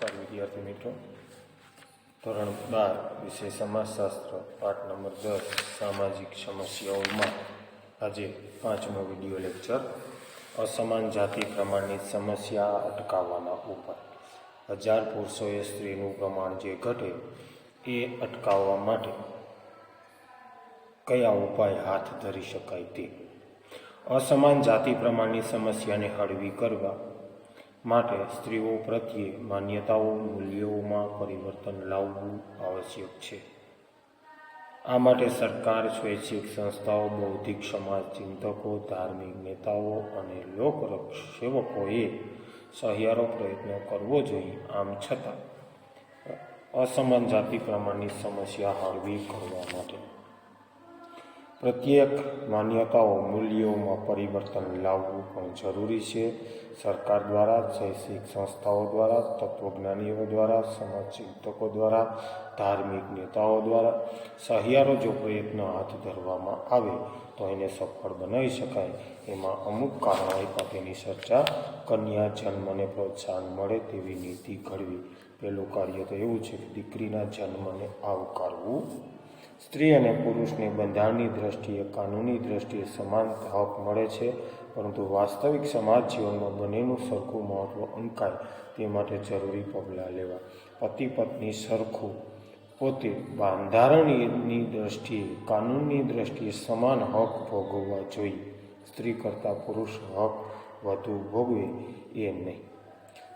વિદ્યાર્થી મિત્રો, ધોરણ 12 વિષય સમાજશાસ્ત્ર પાઠ નંબર 10 સામાજિક સમસ્યાઓમાં આજે 5મો વિડીયો લેક્ચર અસમાન જાતિ પ્રમાણની સમસ્યા અટકાવવાના ઉપાય। 1000 પુરુષોએ સ્ત્રીનું પ્રમાણ જે ઘટે એ અટકાવવા માટે કયા ઉપાય હાથ ધરી શકાય તે। અસમાન જાતિ પ્રમાણની સમસ્યાને હળવી કરવા માટે સ્ત્રીઓ પ્રત્યે માન્યતાઓ મૂલ્યોમાં પરિવર્તન લાવવું આવશ્યક છે। આ માટે સરકાર, સ્વૈચ્છિક સંસ્થાઓ, બૌદ્ધિક સમાજ ચિંતકો, ધાર્મિક નેતાઓ અને લોકરક્ષક સેવકોએ સહિયારો પ્રયત્ન કરવો જોઈએ। આમ છતાં અસમાન જાતિ પ્રમાણની સમસ્યા હળવી કરવા માટે પ્રત્યેક માન્યતાઓ મૂલ્યોમાં પરિવર્તન લાવવું પણ જરૂરી છે। સરકાર દ્વારા, શૈક્ષિક સંસ્થાઓ દ્વારા, તત્વજ્ઞાનીઓ દ્વારા, સમાજ ચિંતકો દ્વારા, ધાર્મિક નેતાઓ દ્વારા સહિયારો જો પ્રયત્ન હાથ ધરવામાં આવે તો એને સફળ બનાવી શકાય। એમાં અમુક કારણો આપ્યા તેની ચર્ચા। કન્યા જન્મને પ્રોત્સાહન મળે તેવી નીતિ ઘડવી। પહેલું કાર્ય તો એવું છે કે દીકરીના જન્મને આવકારવું। સ્ત્રી અને પુરુષને બંધારણની દ્રષ્ટિએ, કાનૂની દ્રષ્ટિએ સમાન હક મળે છે, પરંતુ વાસ્તવિક સમાજ જીવનમાં બંનેનું સરખું મહત્ત્વ અંકાય તે માટે જરૂરી પગલાં લેવા। પતિ પત્ની સરખું પોતે બંધારણની દ્રષ્ટિએ, કાનૂનની દ્રષ્ટિએ સમાન હક ભોગવવા જોઈએ। સ્ત્રી કરતાં પુરુષ હક વધુ ભોગવે એ નહીં।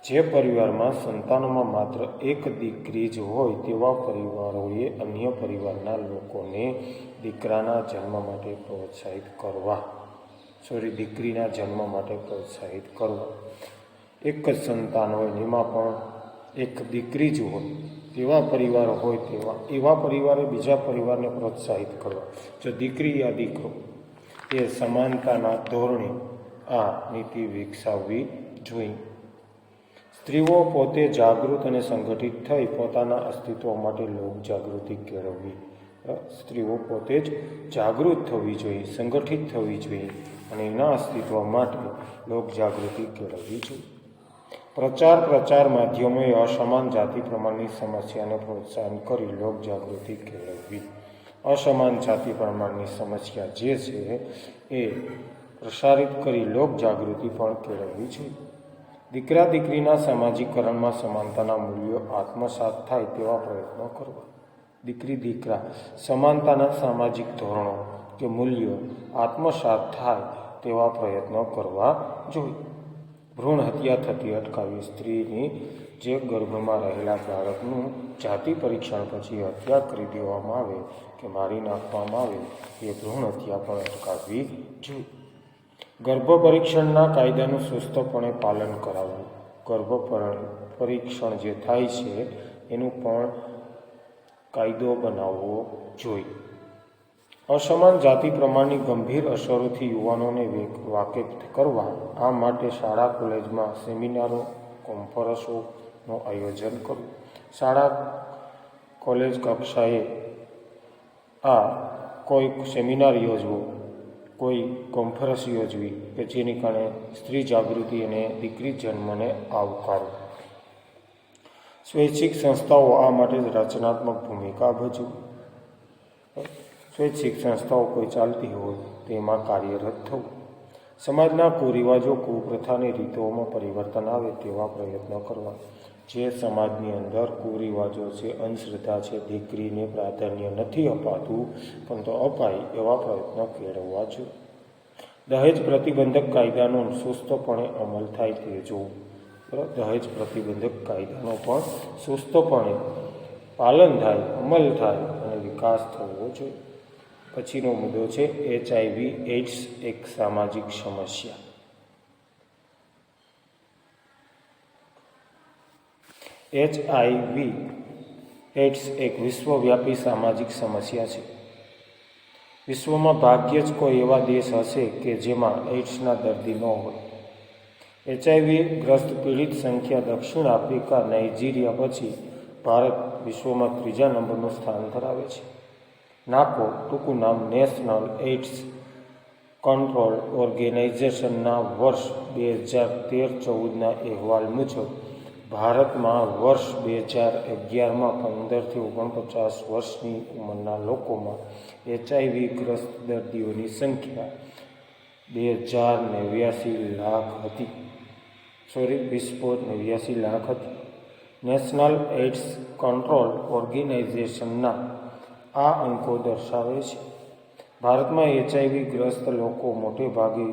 જે પરિવારમાં સંતાનોમાં માત્ર એક દીકરી જ હોય તેવા પરિવારોએ અન્ય પરિવારના લોકોને દીકરીના જન્મ માટે પ્રોત્સાહિત કરવા। એક જ સંતાન હોય એમાં પણ એક દીકરી જ હોય તેવા પરિવાર હોય એવા પરિવારે બીજા પરિવારને પ્રોત્સાહિત કરવા। જો દીકરી યા દીકરો એ સમાનતાના ધોરણે આ નીતિ વિકસાવવી જોઈએ। સ્ત્રીઓ પોતે જાગૃત અને સંગઠિત થઈ પોતાના અસ્તિત્વ માટે લોકજાગૃતિ કેળવવી। સ્ત્રીઓ પોતે જ જાગૃત થવી જોઈએ, સંગઠિત થવી જોઈએ અને એના અસ્તિત્વ માટે લોકજાગૃતિ કેળવવી જોઈએ। પ્રચાર માધ્યમોએ અસમાન જાતિ પ્રમાણની સમસ્યાને પ્રોત્સાહન કરી લોકજાગૃતિ કેળવવી। અસમાન જાતિ પ્રમાણની સમસ્યા જે છે એ પ્રસારિત કરી લોકજાગૃતિ પણ કેળવવી જોઈએ। દીકરા દીકરીના સામાજિકરણમાં સમાનતાના મૂલ્યો આત્મસાત થાય તેવા પ્રયત્નો કરવા। દીકરી દીકરા સમાનતાના સામાજિક ધોરણો કે મૂલ્યો આત્મસાત થાય તેવા પ્રયત્નો કરવા જોઈએ। ભ્રૂણ હત્યા થતી અટકાવી। સ્ત્રીની જે ગર્ભમાં રહેલા બાળકનું જાતિ પરીક્ષણ પછી હત્યા કરી દેવામાં આવે કે મારી નાખવામાં આવે એ ભ્રૂણ હત્યા પણ અટકાવવી જોઈએ। ગર્ભ પરીક્ષણના કાયદાનું સુસ્તપણે પાલન કરાવવું। ગર્ભ પરીક્ષણ જે થાય છે એનું પણ કાયદો બનાવવો જોઈએ। અસમાન જાતિ પ્રમાણની ગંભીર અસરોથી યુવાનોને વાકેફ કરવા। આ માટે શાળા કોલેજમાં સેમિનારો, કોન્ફરન્સોનું આયોજન કરવું। શાળા કોલેજ કક્ષાએ કોઈ સેમિનાર યોજવો, કોઈ કોન્ફરન્સ યોજવી કે જેની કારણે સ્ત્રી જાગૃતિ અને દીકરી જન્મને આવકારો। સ્વૈચ્છિક સંસ્થાઓ આ માટે રચનાત્મક ભૂમિકા ભજવે। સ્વૈચ્છિક સંસ્થાઓ કોઈ ચાલતી હોય તેમાં કાર્યરત થવું। સમાજના કુરિવાજો, કુપ્રથા અને રીતોમાં પરિવર્તન આવે તેવા પ્રયત્નો કરવા। જે સમાજની અંદર કુરિવાજો છે, અંધશ્રદ્ધા છે, દીકરીને પ્રાધાન્ય નથી અપાતું પણ તો અપાય એવા પ્રયત્નો કેળવવા જોઈએ। દહેજ પ્રતિબંધક કાયદાનો સુસ્તપણે અમલ થાય તે જોવું। દહેજ પ્રતિબંધક કાયદાનો પણ સુસ્તપણે પાલન થાય, અમલ થાય અને વિકાસ થવો જોઈએ। પછીનો મુદ્દો છે HIV એઇડ્સ એક સામાજિક સમસ્યા। HIV એઇડ્સ એક વિશ્વવ્યાપી સામાજિક સમસ્યા છે। વિશ્વમાં ભાગ્યે જ કોઈ એવા દેશ હશે કે જેમાં એઇડ્સના દર્દી ન હોય। HIV ગ્રસ્ત પીડિત સંખ્યા દક્ષિણ આફ્રિકા, નાઇજીરિયા પછી ભારત વિશ્વમાં 3જા નંબરનું સ્થાન ધરાવે છે। નાકો ટૂંકું નામ નેશનલ એઇડ્સ કંટ્રોલ ઓર્ગેનાઇઝેશનના વર્ષ 2013-14ના અહેવાલ મુજબ ભારતમાં વર્ષ 2011માં 15થી 49 વર્ષની ઉંમરના લોકોમાં HIV ગ્રસ્ત દર્દીઓની સંખ્યા 2.89 લાખ હતી. 2.89 લાખ હતી. નેશનલ એઇડ્સ કંટ્રોલ ઓર્ગેનાઇઝેશનના આ અંકો દર્શાવે છે ભારતમાં HIV ગ્રસ્ત લોકો મોટે ભાગે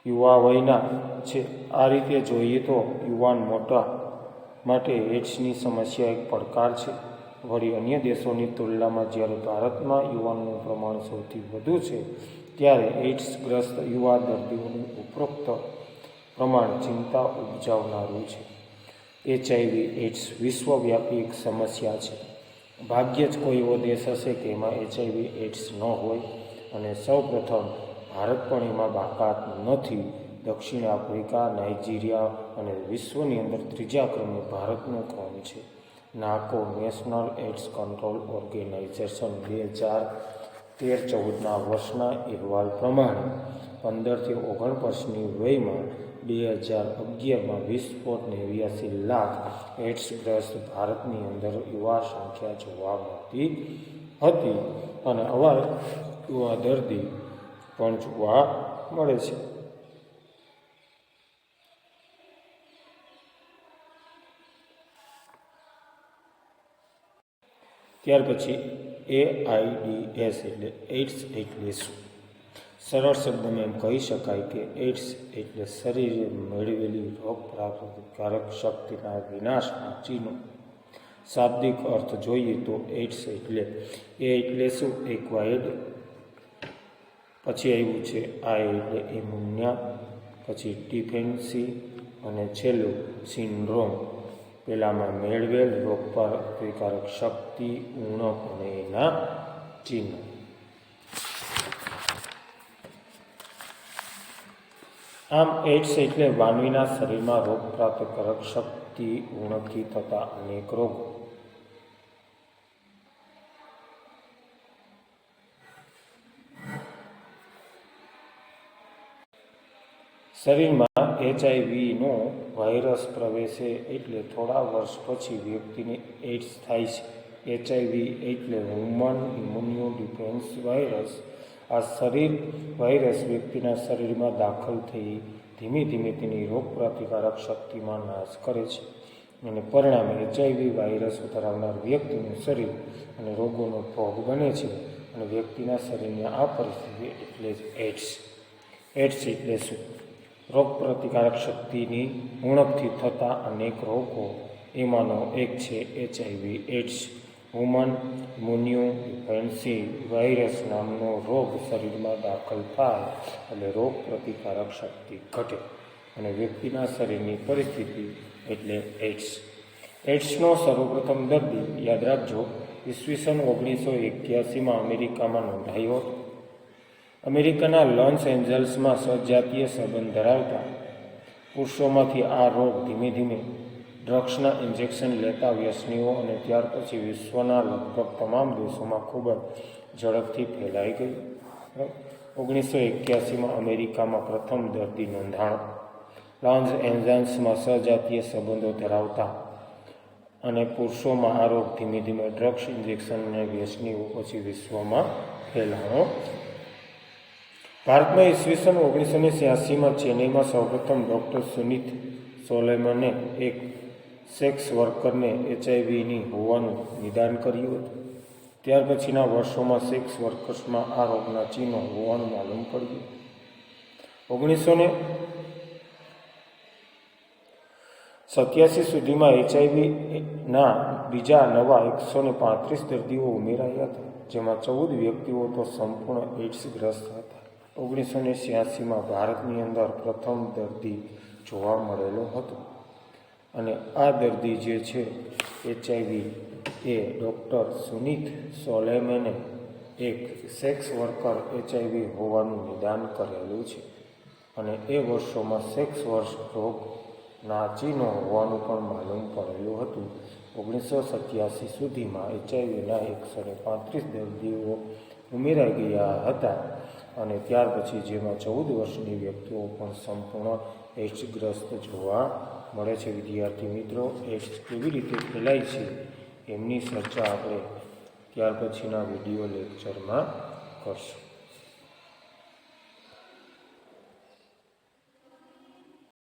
યુવા વયના છે. આ રીતે જોઈએ તો યુવાન મોટા માટે એઇડ્સની સમસ્યા એક પડકાર છે. વળી અન્ય દેશોની તુલનામાં જ્યારે ભારતમાં યુવાનનું પ્રમાણ સૌથી વધુ છે, ત્યારે એઇડ્સગ્રસ્ત યુવા દર્દીઓનું ઉપરોક્ત પ્રમાણ ચિંતા ઉપજાવનારું છે. HIV એઇડ્સ વિશ્વવ્યાપી એક સમસ્યા છે. ભાગ્યે જ કોઈ એવો દેશ હશે કે એમાં HIV એઇડ્સ ન હોય, અને સૌ પ્રથમ ભારત પણ એમાં બાકાત નથી. દક્ષિણ આફ્રિકા, નાઇજીરિયા અને વિશ્વની અંદર ત્રીજા ક્રમે ભારતનો ક્રમ છે. નાકો નેશનલ એઇડ્સ કંટ્રોલ ઓર્ગેનાઇઝેશન 2013-14ના વર્ષના અહેવાલ પ્રમાણે 15થી 49ની વયમાં 2011માં 20.89 લાખ એઇડ્સગ્રસ્ત ભારતની અંદર યુવા સંખ્યા જોવા મળતી હતી, અને આવા યુવા દર્દી પણ જોવા મળે છે. ત્યાર પછી AIDS એટલે એઇડ્સ એટલે શું? સરળ શબ્દમાં એમ કહી શકાય કે એઇડ્સ એટલે શરીરે મેળવેલી રોગ પ્રતિકારક શક્તિના વિનાશના ચિહ્નો. શાબ્દિક અર્થ જોઈએ તો એઇડ્સ એટલે શું? એક્વાયર્ડ, પછી આવ્યું છે એટલે ઇમ્યુનિયા, પછી ડિફેન્સી, અને છેલ્લું સિન્ડ્રોમ. પહેલામાં મેળવેલ રોગ પ્રતિકારક શક્તિ, ઉણપ અને એના ચિહ્નો. આમ એઇડ્સ એટલે માનવીના શરીરમાં રોગ પ્રતિકારક શક્તિ ઉણપથી થતા અનેક રોગો. શરીરમાં HIVનો વાયરસ પ્રવેશે એટલે થોડા વર્ષ પછી વ્યક્તિને એઇડ્સ થાય છે. HIV એટલે હ્યુમન ઇમ્યુનો ડિફેન્સ વાયરસ. આ વાયરસ વ્યક્તિના શરીરમાં દાખલ થઈ ધીમે ધીમે તેની રોગ પ્રતિકારક શક્તિમાં નાશ કરે છે, અને પરિણામે HIV વાયરસ ધરાવનાર વ્યક્તિનું શરીર અને રોગોનો ભોગ બને છે, અને વ્યક્તિના શરીરની આ પરિસ્થિતિ એટલે જ એઇડ્સ. એઇડ્સ એટલે શું? રોગ પ્રતિકારક શક્તિની ઉણપથી થતા અનેક રોગો, એમાંનો એક છે HIV AIDS. Human immunodeficiency virus નામનો રોગ શરીરમાં દાખલ થાય એટલે રોગ પ્રતિકારક શક્તિ ઘટે, અને વ્યક્તિના શરીરની પરિસ્થિતિ એટલે એઇડ્સ. એઇડ્સનો સર્વપ્રથમ દર્દી, યાદ રાખજો, ઈસવીસન 1981માં અમેરિકામાં નોંધાયો હતો. અમેરિકાના લોસ એન્જલસમાં સજાતીય સંબંધ ધરાવતા પુરુષોમાંથી આ રોગ ધીમે ધીમે ડ્રગ્સના ઇન્જેક્શન લેતા વ્યસનીઓ અને ત્યાર પછી વિશ્વના લગભગ તમામ દેશોમાં ખૂબ જ ઝડપથી ફેલાઈ ગયું. 1981માં અમેરિકામાં પ્રથમ દર્દી નોંધાણો. લોસ એન્જલસમાં સજાતીય સંબંધો ધરાવતા અને પુરુષોમાં આ રોગ ધીમે ધીમે ડ્રગ્સ ઇન્જેક્શન અને વ્યસનીઓ પછી વિશ્વમાં ફેલાયો. ભારતમાં ઈસવીસન 1986માં ચેન્નઈમાં સૌપ્રથમ ડૉક્ટર સુનીત સોલેમને એક સેક્સ વર્કરને HIVની હોવાનું નિદાન કર્યું હતું. ત્યાર પછીના વર્ષોમાં સેક્સ વર્કર્સમાં આ રોગના ચિહ્નો હોવાનું માલુમ પડ્યું. 1987 સુધીમાં HIVના બીજા નવા 135 દર્દીઓ ઉમેરાયા હતા, જેમાં 14 વ્યક્તિઓ તો સંપૂર્ણ એઇડ્સગ્રસ્ત હતા. 1986માં ભારતની અંદર પ્રથમ દર્દી જોવા મળેલો હતો, અને આ દર્દી જે છે HIV એ ડૉક્ટર સુનીત સોલેમને એક સેક્સ વર્કર HIV હોવાનું નિદાન કરેલું છે, અને એ વર્ષોમાં સેક્સ રોગના ચિહ્નો હોવાનું પણ માલુમ પડેલું હતું. 1987 સુધીમાં HIVના 135 દર્દીઓ ઉમેરાઈ ગયા હતા, અને ત્યાર પછી જેમાં 14 વર્ષની વ્યક્તિઓ પણ સંપૂર્ણ એડ્સગ્રસ્ત જોવા મળે છે. વિદ્યાર્થી મિત્રો, એડ્સ કેવી રીતે ફેલાય છે એમની ચર્ચા આપણે ત્યાર પછીના વિડીયો લેક્ચરમાં કરશું.